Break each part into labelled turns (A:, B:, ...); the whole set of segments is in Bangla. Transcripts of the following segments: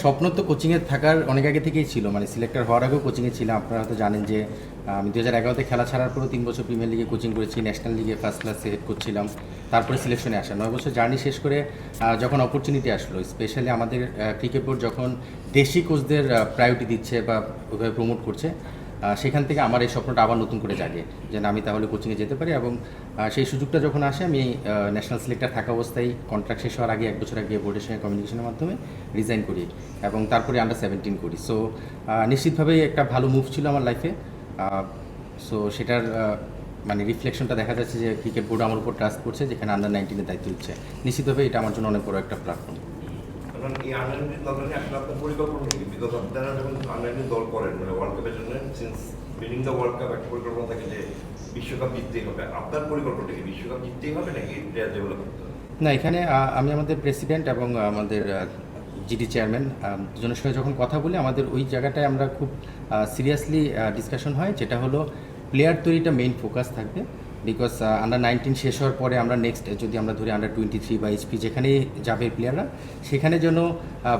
A: স্বপ্ন তো কোচিংয়ে থাকার অনেক আগে থেকেই ছিল, মানে সিলেক্টর হওয়ার আগেও কোচিংয়ে ছিলাম। আপনারা হয়তো জানেন যে আমি 2011-তে খেলা ছাড়ার পরও 3 বছর প্রিমিয়ার লিগে কোচিং করেছি, ন্যাশনাল লিগে ফার্স্ট ক্লাসে হেড কোচ ছিলাম, তারপরে সিলেকশনে আসা 9 বছর জার্নি শেষ করে যখন অপরচুনিটি আসলো, স্পেশালি আমাদের ক্রিকেট বোর্ড যখন দেশি কোচদের প্রায়োরিটি দিচ্ছে বা ওইভাবে প্রমোট করছে, সেখান থেকে আমার এই স্বপ্নটা আবার নতুন করে জাগে যে না, আমি তাহলে কোচিংয়ে যেতে পারি। এবং সেই সুযোগটা যখন আসে, আমি ন্যাশনাল সিলেক্টর থাকা অবস্থায় কন্ট্রাক্ট শেষ হওয়ার আগে 1 বছর আগে বোর্ডের সঙ্গে কমিউনিকেশনের মাধ্যমে রিজাইন করি এবং তারপরে আন্ডার-17 করি। সো নিশ্চিতভাবেই একটা ভালো মুভ ছিল আমার লাইফে। সো সেটার মানে রিফ্লেকশনটা দেখা যাচ্ছে যে ক্রিকেট বোর্ড আমার উপর ট্রাস্ট করছে, যেখানে আন্ডার-19-এর দায়িত্ব দিচ্ছে। নিশ্চিতভাবে এটা আমার জন্য অনেক বড় একটা প্ল্যাটফর্ম।
B: কারণ এই আন্ডার-19 দল নিয়ে আসলে আপনার পরিকল্পনা কি? বিকজ আপনারা যখন আন্ডার-19 দল করেন মানে ওয়ার্ল্ড কাপের জন্য, since winning the world cup একটা পরিকল্পনা থাকে যে বিশ্বকাপ জিততেই হবে। আপনার পরিকল্পনাটা কি বিশ্বকাপ জিততেই হবে নাকি প্লেয়ার ডেভেলপ করতে হবে?
A: না, এখানে আমি আমাদের প্রেসিডেন্ট এবং আমাদের জিডি চেয়ারম্যান দুজনের সঙ্গে যখন কথা বলি, আমাদের ওই জায়গাটায় আমরা খুব সিরিয়াসলি ডিসকাশন হয়, যেটা হলো প্লেয়ার তৈরিটা মেইন ফোকাস থাকবে। বিকজ আন্ডার-19 শেষ হওয়ার পরে আমরা নেক্সট যদি আমরা ধরি আন্ডার-23 বা এইচপি যেখানেই যাবে প্লেয়াররা, সেখানে যেন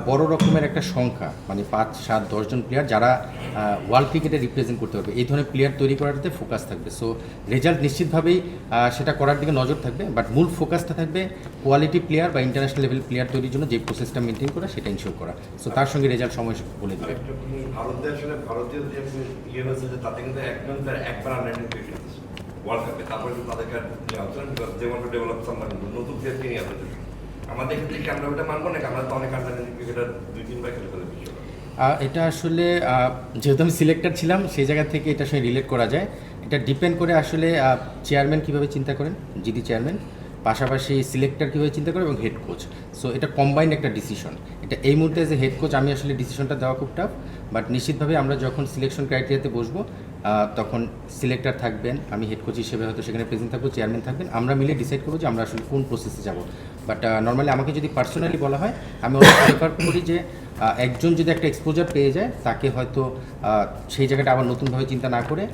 A: বড় রকমের একটা সংখ্যা, মানে 5, 7, 10 জন প্লেয়ার যারা ওয়ার্ল্ড ক্রিকেটে রিপ্রেজেন্ট করতে পারবে, এই ধরনের প্লেয়ার তৈরি করাটাতে ফোকাস থাকবে। সো রেজাল্ট নিশ্চিতভাবেই সেটা করার দিকে নজর থাকবে, বাট মূল ফোকাসটা থাকবে কোয়ালিটি প্লেয়ার বা ইন্টারন্যাশনাল লেভেল প্লেয়ার তৈরির জন্য যে প্রসেসটা মেনটেন করা, সেটা ইনশিওর করা। সো তার সঙ্গে রেজাল্ট সময় বলে দেবে।
B: ভারতে আসলে ভারতীয় যে ইয়ে হয়েছে যে তাতে কিন্তু একজন প্লেয়ার একবার আন্ডার-19 পেয়ে গেছে ওয়ার্ল্ড কাপে, তারপরে কিন্তু তাদেরকে they want to develop someone নতুন প্লেয়ারকে নিয়ে আসতে। আমাদের ক্ষেত্রে কি আমরা ওটা মানবো নাকি? আমরা তো অনেক আন্ডার-19 ক্রিকেটার 2-3 বার খেলে ফেলে বিশ্বকাপ।
A: এটা আসলে যেহেতু আমি সিলেক্টর ছিলাম, সেই জায়গা থেকে এটার সঙ্গে রিলেট করা যায়। এটা ডিপেন্ড করে আসলে চেয়ারম্যান কীভাবে চিন্তা করেন, জিডি চেয়ারম্যান, পাশাপাশি সিলেক্টর কীভাবে চিন্তা করে এবং হেড কোচ। সো এটা কম্বাইন্ড একটা ডিসিশন। এটা এই মুহূর্তে যে হেড কোচ আমি আসলে ডিসিশনটা দেওয়া খুব টাফ, বাট নিশ্চিতভাবে আমরা যখন সিলেকশন ক্রাইটেরিয়াতে বসবো, তখন সিলেক্টর থাকবেন, আমি হেড কোচ হিসেবে হয়তো সেখানে প্রেজেন্ট থাকবো, চেয়ারম্যান থাকবেন, আমরা মিলে ডিসাইড করবো যে আমরা আসলে কোন প্রসেসে যাব। বাট নর্মালি আমাকে যদি পার্সোনালি বলা হয়, আমি অনেক প্রেফার করি যে একজন যদি একটা এক্সপোজার পেয়ে যায়, তাকে হয়তো সেই জায়গাটা আবার নতুনভাবে চিন্তা না করে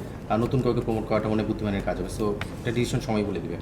A: নতুন কাউকে প্রমোট করাটা মনে বুদ্ধিমানের কাজ হবে। সো একটা ডিসিশন সময় বলে দেবে।